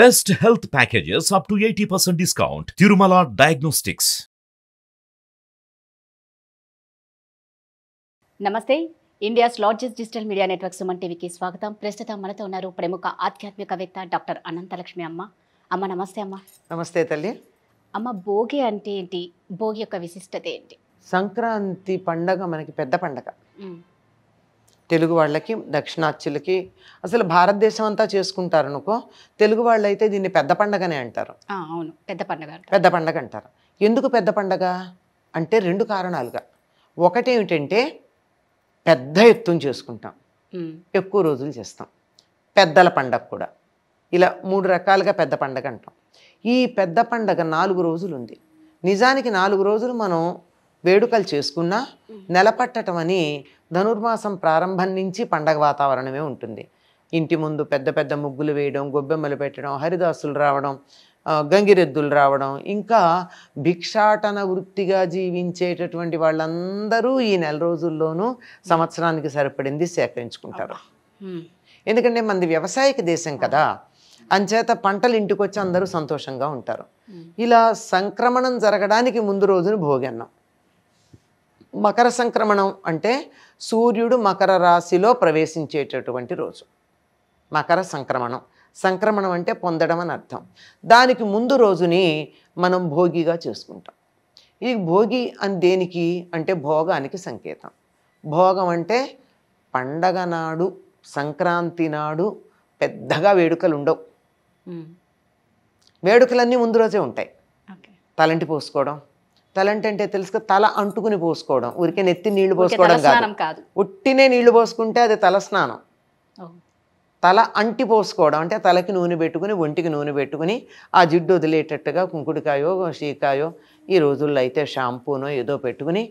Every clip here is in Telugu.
Best health packages up to 80% discount. Tirumala Diagnostics. నమస్తే India's largest digital media network Suman టీవీకి స్వాగతం. ప్రస్తుతం మనతో ఉన్నారు ప్రముఖ ఆధ్యాత్మికవేత్త డాక్టర్ అనంతలక్ష్మి అమ్మ. అమ్మ నమస్తే అమ్మ. నమస్తే తల్లి. అమ్మ, భోగి అంటే ఏంటి? భోగి యొక్క విశిష్టత ఏంటి? సంక్రాంతి పండగ మనకి పెద్ద పండగ. తెలుగు వాళ్ళకి, దక్షిణాచ్యులకి, అసలు భారతదేశం అంతా చేసుకుంటారు అనుకో. తెలుగు వాళ్ళు అయితే దీన్ని పెద్ద పండగనే అంటారు. అవును, పెద్ద పండగ. పెద్ద పండగ అంటారు. ఎందుకు పెద్ద పండగ అంటే రెండు కారణాలుగా. ఒకటి ఏమిటంటే పెద్ద ఎత్తున చేసుకుంటాం, ఎక్కువ రోజులు చేస్తాం. పెద్దల పండగ కూడా ఇలా మూడు రకాలుగా పెద్ద పండగ అంటాం. ఈ పెద్ద పండగ 4 రోజులు ఉంది. నిజానికి 4 రోజులు మనం వేడుకలు చేసుకున్నా నెలపట్టడం అని ధనుర్మాసం ప్రారంభం నుంచి పండగ వాతావరణమే ఉంటుంది. ఇంటి ముందు పెద్ద పెద్ద ముగ్గులు వేయడం, గొబ్బెమ్మలు పెట్టడం, హరిదాసులు రావడం, గంగిరెద్దులు రావడం, ఇంకా భిక్షాటన వృత్తిగా జీవించేటటువంటి వాళ్ళందరూ ఈ నెల రోజుల్లోనూ సంవత్సరానికి సరిపడింది సేకరించుకుంటారు. ఎందుకంటే మనది వ్యవసాయక దేశం కదా, అంచేత పంటలు ఇంటికి వచ్చి అందరూ సంతోషంగా ఉంటారు. ఇలా సంక్రమణం జరగడానికి ముందు రోజును భోగి అన్నాం. మకర సంక్రమణం అంటే సూర్యుడు మకర రాశిలో ప్రవేశించేటటువంటి రోజు మకర సంక్రమణం. సంక్రమణం అంటే పొందడం అని అర్థం. దానికి ముందు రోజుని మనం భోగిగా చేసుకుంటాం. ఈ భోగి అని దేనికి అంటే భోగానికి సంకేతం. భోగం అంటే పండగ నాడు, సంక్రాంతి నాడు పెద్దగా వేడుకలు ఉండవు. వేడుకలన్నీ ముందు రోజే ఉంటాయి. తలంటి పోసుకోవడం, తలంటి అంటే తెలుసుక తల అంటుకుని పోసుకోవడం, ఊరికే నెత్తి నీళ్లు పోసుకోవడం కాదు. ఉట్టినే నీళ్లు పోసుకుంటే అది తల స్నానం. తల అంటి పోసుకోవడం అంటే తలకి నూనె పెట్టుకుని, ఒంటికి నూనె పెట్టుకుని, ఆ జిడ్డు వదిలేటట్టుగా కుంకుడికాయో షీకాయో, ఈ రోజుల్లో అయితే షాంపూనో ఏదో పెట్టుకుని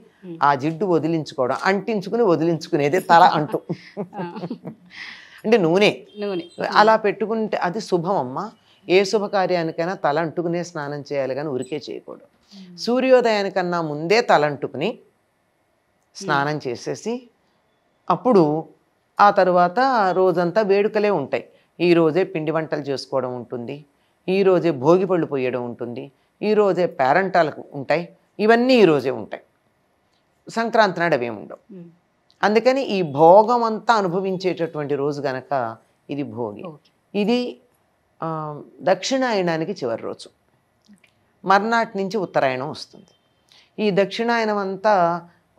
ఆ జిడ్డు వదిలించుకోవడం. అంటించుకుని వదిలించుకునేది తల అంటు అంటే నూనె. అలా పెట్టుకుంటే అది శుభం అమ్మ. ఏ శుభకార్యానికైనా తల అంటుకునే స్నానం చేయాలి కానీ ఉరికే చేయకూడదు. సూర్యోదయానికన్నా ముందే తలంటుకుని స్నానం చేసేసి అప్పుడు ఆ తరువాత రోజంతా వేడుకలే ఉంటాయి. ఈరోజే పిండి వంటలు చేసుకోవడం ఉంటుంది, ఈరోజే భోగి పళ్ళు పోయడం ఉంటుంది, ఈరోజే పేరంటాలకు ఉంటాయి. ఇవన్నీ ఈరోజే ఉంటాయి. సంక్రాంతి నాడు అవేమి ఉండవు. అందుకని ఈ భోగం అంతా అనుభవించేటటువంటి రోజు గనక ఇది భోగి. ఇది దక్షిణాయనానికి చివరి రోజు. మర్నాటి నుంచి ఉత్తరాయణం వస్తుంది. ఈ దక్షిణాయనం అంతా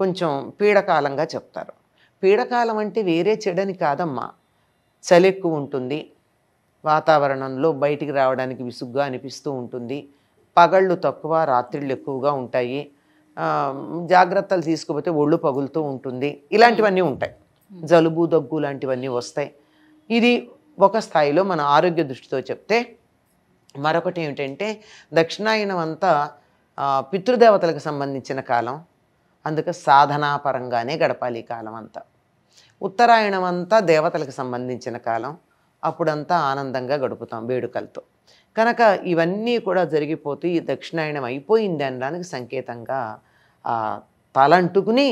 కొంచెం పీడకాలంగా చెప్తారు. పీడకాలం అంటే వేరే చెడని కాదమ్మా. చలి ఎక్కువ ఉంటుంది, వాతావరణంలో బయటికి రావడానికి విసుగ్గా అనిపిస్తూ ఉంటుంది, పగళ్ళు తక్కువ, రాత్రిళ్ళు ఎక్కువగా ఉంటాయి, జాగ్రత్తలు తీసుకుపోతే ఒళ్ళు పగులుతూ ఉంటుంది, ఇలాంటివన్నీ ఉంటాయి. జలుబు దగ్గు లాంటివన్నీ వస్తాయి. ఇది ఒక స్థాయిలో మన ఆరోగ్య దృష్టితో చెప్తే. మరొకటి ఏమిటంటే దక్షిణాయనం అంతా పితృదేవతలకు సంబంధించిన కాలం, అందుకే సాధనాపరంగానే గడపాలి ఈ కాలం అంతా. ఉత్తరాయణం అంతా దేవతలకు సంబంధించిన కాలం, అప్పుడంతా ఆనందంగా గడుపుతాం వేడుకలతో. కనుక ఇవన్నీ కూడా జరిగిపోతూ ఈ దక్షిణాయనం అయిపోయింది అనడానికి సంకేతంగా తలంటుకుని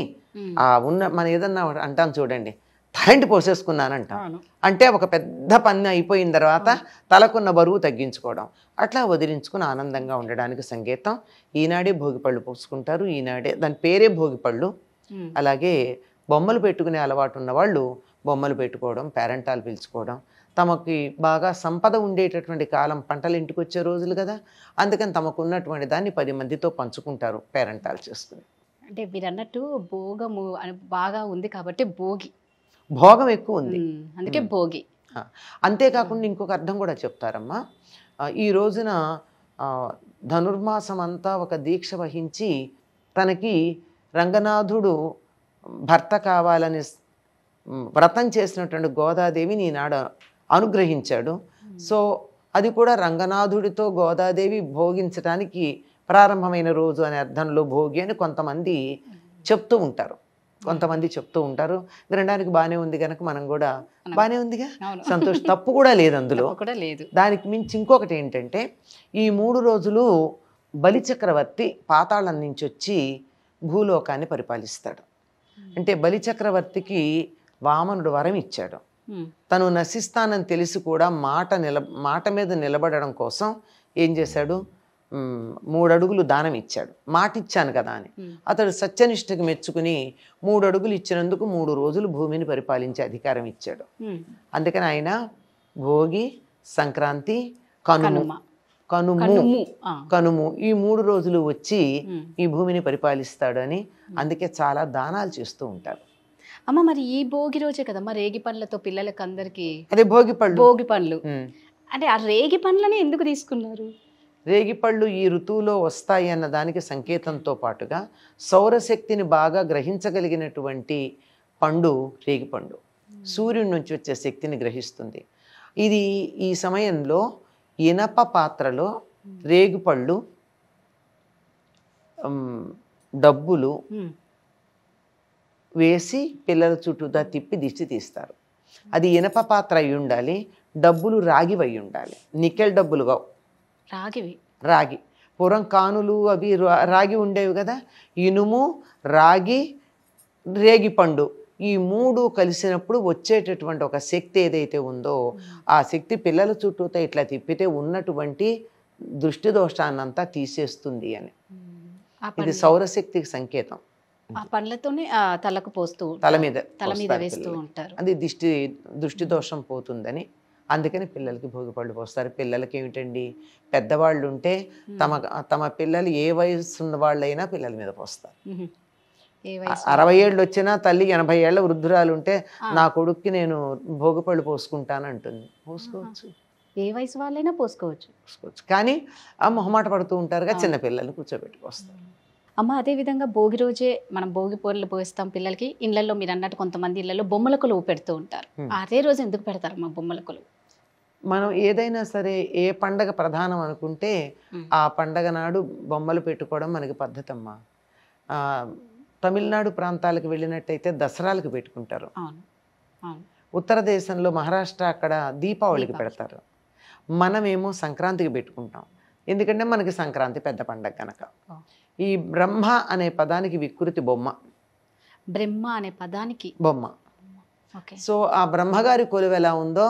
ఉన్న మన ఏదన్నా అంటాం చూడండి, తలంటి పోసేసుకున్నానంటాం. అంటే ఒక పెద్ద పని అయిపోయిన తర్వాత తలకున్న బరువు తగ్గించుకోవడం, అట్లా వదిలించుకుని ఆనందంగా ఉండడానికి సంకేతం. ఈనాడే భోగిపళ్ళు పోసుకుంటారు. ఈనాడే దాని పేరే భోగిపళ్ళు. అలాగే బొమ్మలు పెట్టుకునే అలవాటు ఉన్నవాళ్ళు బొమ్మలు పెట్టుకోవడం, పేరెంటాలు పిలుచుకోవడం. తమకి బాగా సంపద ఉండేటటువంటి కాలం, పంటలు ఇంటికి వచ్చే రోజులు కదా, అందుకని తమకు ఉన్నటువంటి దాన్ని 10 మందితో పంచుకుంటారు పేరెంటాలు చేసుకుని. అంటే మీరు అన్నట్టు భోగము బాగా ఉంది కాబట్టి భోగం ఎక్కువ ఉంది, అందుకే భోగి. అంతేకాకుండా ఇంకొక అర్థం కూడా చెప్తారమ్మా. ఈ రోజున ధనుర్మాసం అంతా ఒక దీక్ష వహించి తనకి రంగనాథుడు భర్త కావాలని వ్రతం చేసినటువంటి గోదాదేవిని ఈనాడు అనుగ్రహించాడు. సో అది కూడా రంగనాథుడితో గోదాదేవి భోగించడానికి ప్రారంభమైన రోజు అనే అర్థంలో భోగి అని కొంతమంది చెప్తూ ఉంటారు. వినడానికి బాగానే ఉంది కనుక మనం కూడా బాగానే ఉందిగా, సంతోషం, తప్పు కూడా లేదు అందులో. దానికి మించి ఇంకొకటి ఏంటంటే ఈ 3 రోజులు బలిచక్రవర్తి పాతాళం నుంచి వచ్చి భూలోకాన్ని పరిపాలిస్తాడు. అంటే బలిచక్రవర్తికి వామనుడు వరం ఇచ్చాడు. తను నశిస్తానని తెలిసి కూడా మాట మీద నిలబడడం కోసం ఏం చేశాడు, 3 అడుగులు దానం ఇచ్చాడు. మాట ఇచ్చాను కదా అని అతడు సత్యనిష్టకి మెచ్చుకుని 3 అడుగులు ఇచ్చినందుకు 3 రోజులు భూమిని పరిపాలించే అధికారం ఇచ్చాడు. అందుకని ఆయన భోగి, సంక్రాంతి, కనుము ఈ 3 రోజులు వచ్చి ఈ భూమిని పరిపాలిస్తాడు అని అందుకే చాలా దానాలు చేస్తూ ఉంటారు. అమ్మ మరి ఈ భోగి రోజే కదమ్మా రేగి పండ్లతో పిల్లలకి అందరికి అదే భోగి పండ్లు అంటే ఆ రేగి పండ్లని ఎందుకు తీసుకున్నారు? రేగిపళ్ళు ఈ ఋతువులో వస్తాయి అన్న దానికి సంకేతంతో పాటుగా సౌరశక్తిని బాగా గ్రహించగలిగినటువంటి పండు రేగిపండు. సూర్యుడి నుంచి వచ్చే శక్తిని గ్రహిస్తుంది. ఇది ఈ సమయంలో ఇనప పాత్రలో రేగిపళ్ళు, డబ్బులు వేసి పిల్లల చుట్టూదా తిప్పి దిష్టి తీస్తారు. అది ఇనప పాత్ర అయి ఉండాలి, డబ్బులు రాగివై ఉండాలి. నికెల్ డబ్బులుగా రాగి పూర్వం కానులు అవి రాగి ఉండేవి కదా. ఇనుము, రాగి, రేగిపండు ఈ 3 కలిసినప్పుడు వచ్చేటటువంటి ఒక శక్తి ఏదైతే ఉందో ఆ శక్తి పిల్లల చుట్టూతో ఇట్లా తిప్పితే ఉన్నటువంటి దృష్టి దోషాన్నంతా తీసేస్తుంది అని. ఇది సౌరశక్తికి సంకేతం. ఆ పండ్లతోనే తలకు పోస్తూ తల మీద వేస్తూ ఉంటారు. అది దృష్టి దోషం పోతుందని అందుకని పిల్లలకి భోగిపళ్ళు పోస్తారు. పిల్లలకి ఏమిటండి, పెద్దవాళ్ళు ఉంటే తమ పిల్లలు ఏ వయసు ఉన్న వాళ్ళైనా పిల్లల మీద పోస్తారు. 60 ఏళ్ళు వచ్చినా తల్లి 80 ఏళ్ల వృద్ధురాలు ఉంటే నా కొడుక్కి నేను భోగిపళ్ళు పోసుకుంటాను అంటుంది. పోసుకోవచ్చు, ఏ వయసు వాళ్ళైనా పోసుకోవచ్చు. కానీ ఆ మొహమాట పడుతూ ఉంటారుగా చిన్నపిల్లల్ని కూర్చోబెట్టి పోస్తారు. అమ్మ అదేవిధంగా భోగి రోజే మనం భోగి పొరలు పోస్తాం పిల్లలకి. ఇళ్లలో మీరు అన్నట్టు కొంతమంది ఇళ్లలో బొమ్మల కొలువు పెడుతూ ఉంటారు. అదే రోజు ఎందుకు పెడతారమ్మా బొమ్మల కొలువు? మనం ఏదైనా సరే ఏ పండగ ప్రధానం అనుకుంటే ఆ పండగ నాడు బొమ్మలు పెట్టుకోవడం మనకి పద్ధతి అమ్మా. తమిళనాడు ప్రాంతాలకు వెళ్ళినట్టయితే దసరాలకు పెట్టుకుంటారు. ఉత్తర దేశంలో మహారాష్ట్ర అక్కడ దీపావళికి పెడతారు. మనమేమో సంక్రాంతికి పెట్టుకుంటాం. ఎందుకంటే మనకి సంక్రాంతి పెద్ద పండగ కనుక. ఈ బ్రహ్మ అనే పదానికి వికృతి బొమ్మ. బ్రహ్మ అనే పదానికి బొమ్మ. సో ఆ బ్రహ్మగారి కొలువు ఎలా ఉందో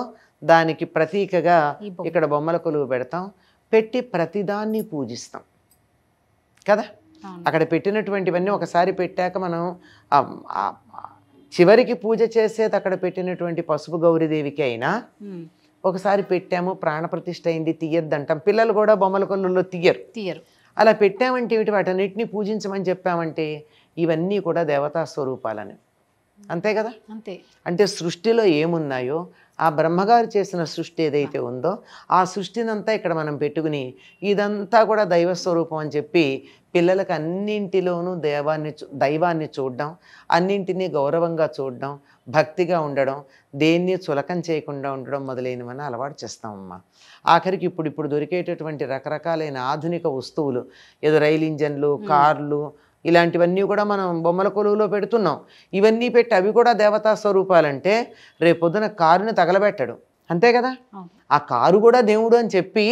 దానికి ప్రతీకగా ఇక్కడ బొమ్మల కొలువు పెడతాం. పెట్టి ప్రతిదాన్ని పూజిస్తాం కదా. అక్కడ పెట్టినటువంటివన్నీ ఒకసారి పెట్టాక మనం చివరికి పూజ చేసేది అక్కడ పెట్టినటువంటి పసుపు గౌరీదేవికి అయినా ఒకసారి పెట్టాము ప్రాణప్రతిష్ఠ అయింది తీయద్దంటాం. పిల్లలు కూడా బొమ్మల కొలువులో తీయరు. అలా పెట్టామంటే ఏమిటి, వాటన్నిటిని పూజించమని చెప్పామంటే ఇవన్నీ కూడా దేవతా స్వరూపాలని. అంతే కదా. అంటే సృష్టిలో ఏమున్నాయో ఆ బ్రహ్మగారు చేసిన సృష్టి ఏదైతే ఉందో ఆ సృష్టినంతా ఇక్కడ మనం పెట్టుకుని ఇదంతా కూడా దైవ స్వరూపం అని చెప్పి పిల్లలకు అన్నింటిలోనూ దైవాన్ని చూడడం, అన్నింటినీ గౌరవంగా చూడడం, భక్తిగా ఉండడం, దేన్ని చులకం చేయకుండా ఉండడం మొదలైనవన్నీ అలవాటు చేస్తామమ్మా. ఆఖరికి ఇప్పుడు దొరికేటటువంటి రకరకాలైన ఆధునిక వస్తువులు, ఏదో రైలు ఇంజన్లు, కార్లు, ఇలాంటివన్నీ కూడా మనం బొమ్మల కొలువులో పెడుతున్నాం. ఇవన్నీ పెట్టి అవి కూడా దేవతా స్వరూపాలంటే రేపొద్దున కారుని తగలబెట్టడు. అంతే కదా. ఆ కారు కూడా దేవుడు అని చెప్పి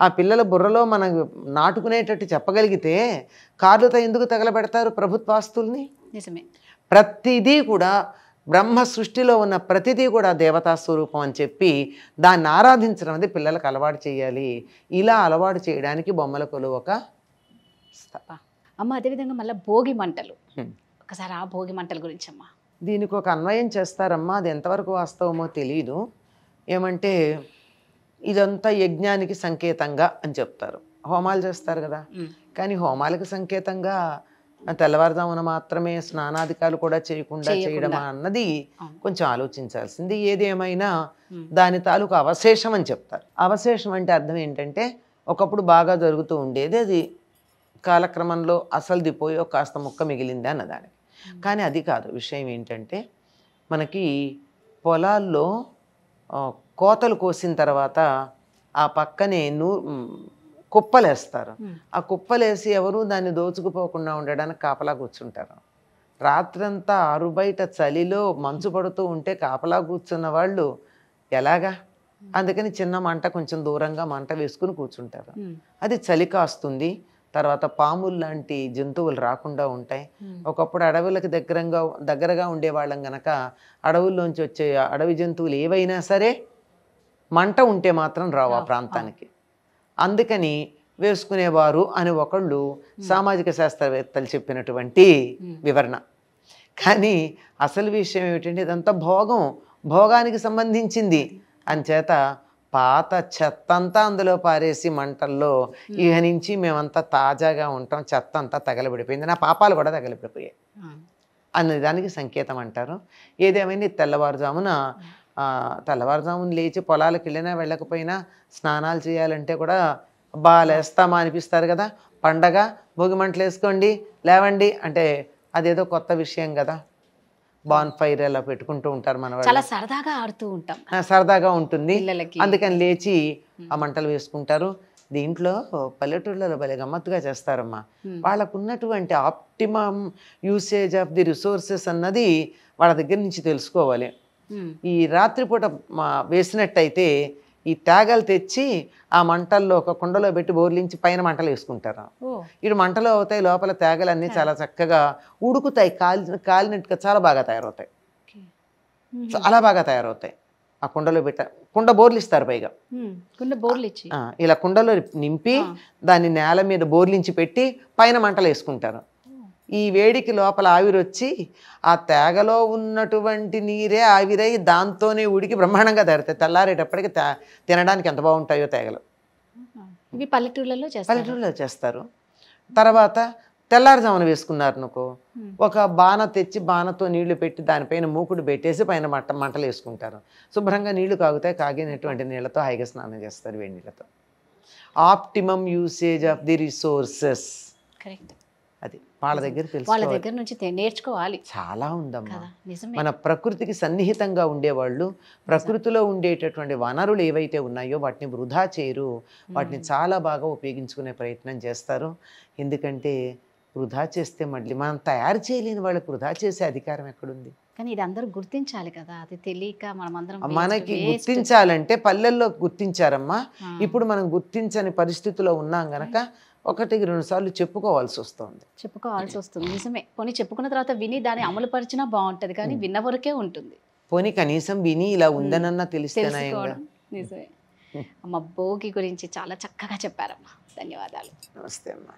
ఆ పిల్లల బుర్రలో మనం నాటుకునేటట్టు చెప్పగలిగితే కార్లతో ఎందుకు తగలబెడతారు ప్రభుత్వాస్తుల్ని? నిజమే. ప్రతిదీ కూడా బ్రహ్మ సృష్టిలో ఉన్న ప్రతిదీ కూడా దేవతా స్వరూపం అని చెప్పి దాన్ని ఆరాధించడం అనేది పిల్లలకు అలవాటు చేయాలి. ఇలా అలవాటు చేయడానికి బొమ్మల కొలువు ఒక అమ్మ. అదేవిధంగా మళ్ళీ భోగి మంటలు, ఒకసారి ఆ భోగి మంటల గురించి అమ్మా. దీనికి ఒక అన్వయం చేస్తారమ్మా, అది ఎంతవరకు వాస్తవమో తెలియదు. ఏమంటే ఇదంతా యజ్ఞానికి సంకేతంగా అని చెప్తారు. హోమాలు చేస్తారు కదా, కానీ హోమాలకు సంకేతంగా తెల్లవారుజామున మాత్రమే స్నానాధికారులు కూడా చేయకుండా చేయడమా అన్నది కొంచెం ఆలోచించాల్సింది. ఏది ఏమైనా దాని తాలూకు అవశేషం అని చెప్తారు. అవశేషం అంటే అర్థం ఏంటంటే ఒకప్పుడు బాగా జరుగుతూ ఉండేది, అది కాలక్రమంలో అసలు దిపోయో కాస్త ముక్క మిగిలింది అన్నదానికి. కానీ అది కాదు. విషయం ఏంటంటే మనకి పొలాల్లో కోతలు కోసిన తర్వాత ఆ పక్కనే కుప్పలేస్తారు. ఆ కుప్పలేసి ఎవరు దాన్ని దోచుకుపోకుండా ఉండడానికి కాపలా కూర్చుంటారు. రాత్రంతా ఆరుబయట చలిలో మంచు పడుతూ ఉంటే కాపలా కూర్చున్న వాళ్ళు ఎలాగా? అందుకని చిన్న మంట కొంచెం దూరంగా మంట వేసుకుని కూర్చుంటారు. అది చలి కాస్తుంది, తర్వాత పాములు లాంటి జంతువులు రాకుండా ఉంటాయి. ఒకప్పుడు అడవులకు దగ్గరగా ఉండేవాళ్ళం గనక అడవుల్లోంచి వచ్చే అడవి జంతువులు ఏవైనా సరే మంట ఉంటే మాత్రం రావు ఆ ప్రాంతానికి. అందుకని వేసుకునేవారు అని ఒకళ్ళు సామాజిక శాస్త్రవేత్తలు చెప్పినటువంటి వివరణ. కానీ అసలు విషయం ఏమిటంటే ఇదంతా భోగానికి సంబంధించింది. అంచేత పాత చెత్త అంతా అందులో పారేసి మంటల్లో ఇక నుంచి మేమంతా తాజాగా ఉంటాం, చెత్త అంతా తగలబడిపోయింది, నా పాపాలు కూడా తగలబడిపోయాయి అనే దానికి సంకేతం అంటారు. ఏదేమైనా తెల్లవారుజామున లేచి పొలాలకు వెళ్ళినా వెళ్ళకపోయినా స్నానాలు చేయాలంటే కూడా లేస్తామా అనిపిస్తారు కదా. పండగ భోగి మంటలు వేసుకోండి లేవండి అంటే అదేదో కొత్త విషయం కదా. బాన్ ఫైర్ అలా పెట్టుకుంటూ ఉంటారు మన వాళ్ళు, చాలా సరదాగా ఆడుతూ ఉంటాం, సరదాగా ఉంటుంది. అందుకని లేచి ఆ మంటలు వేసుకుంటారు. దీంట్లో పల్లెటూళ్ళలో భలే గమ్మత్తుగా చేస్తారమ్మా. వాళ్ళకు ఉన్నటువంటి optimum usage of the resources అన్నది వాళ్ళ దగ్గర నుంచి తెలుసుకోవాలి. ఈ రాత్రిపూట వేసినట్టయితే ఈ తేగలు తెచ్చి ఆ మంటల్లో ఒక కుండలో పెట్టి బోర్లించి పైన మంటలు వేసుకుంటారు. ఇటు మంటలు అవుతాయి, లోపల తేగలన్నీ చాలా చక్కగా ఉడుకుతాయి, కాలినట్టుగా చాలా బాగా తయారవుతాయి, చాలా బాగా తయారవుతాయి. ఆ కుండలో కుండ బోర్లు ఇస్తారు, పైగా ఇలా కుండలో నింపి దాన్ని నేల మీద బోర్లించి పెట్టి పైన మంటలు వేసుకుంటారు. ఈ వేడికి లోపల ఆవిరొచ్చి ఆ తేగలో ఉన్నటువంటి నీరే ఆవిరై దాంతోనే ఉడికి బ్రహ్మాండంగా తయారుతాయి. తెల్లారేటప్పటికి తినడానికి ఎంత బాగుంటాయో తేగలు. ఇవి పల్లెటూళ్ళలో చేస్తారు. తర్వాత తెల్లారుజామున వేసుకున్నారు అనుకో, ఒక బాణ తెచ్చి బాణతో నీళ్లు పెట్టి దానిపైన మూకుడు పెట్టేసి పైన మంటలు వేసుకుంటారు. శుభ్రంగా నీళ్లు కాగుతాయి, కాగినటువంటి నీళ్లతో హాయిగా స్నానం చేస్తారు, వేడి నీళ్ళతో. Optimum usage of the resources. అది వాళ్ళ దగ్గర నుంచి నేర్చుకోవాలి. చాలా ఉందమ్మా. మన ప్రకృతికి సన్నిహితంగా ఉండేవాళ్ళు ప్రకృతిలో ఉండేటటువంటి వనరులు ఏవైతే ఉన్నాయో వాటిని వృధా చేయరు, వాటిని చాలా బాగా ఉపయోగించుకునే ప్రయత్నం చేస్తారు. ఎందుకంటే వృధా చేస్తే మళ్ళీ మనం తయారు చేయలేని వాళ్ళకి వృధా చేసే అధికారం ఎక్కడుంది? కానీ ఇది అందరూ గుర్తించాలి కదా, అది తెలియక మనకి గుర్తించాలంటే పల్లెల్లో గుర్తించారమ్మా. ఇప్పుడు మనం గుర్తించని పరిస్థితిలో ఉన్నాం గనక 1-2 సార్లు చెప్పుకోవాల్సి వస్తుంది. నిజమే. పోనీ చెప్పుకున్న తర్వాత విని దాన్ని అమలు పరిచినా బాగుంటది, కానీ విన్న వరకే ఉంటుంది. పోనీ కనీసం విని ఇలా ఉందనన్నా తెలిస్తే. నిజమే. అమ్మ, భోగి గురించి చాలా చక్కగా చెప్పారమ్మా. ధన్యవాదాలు. నమస్తే అమ్మా.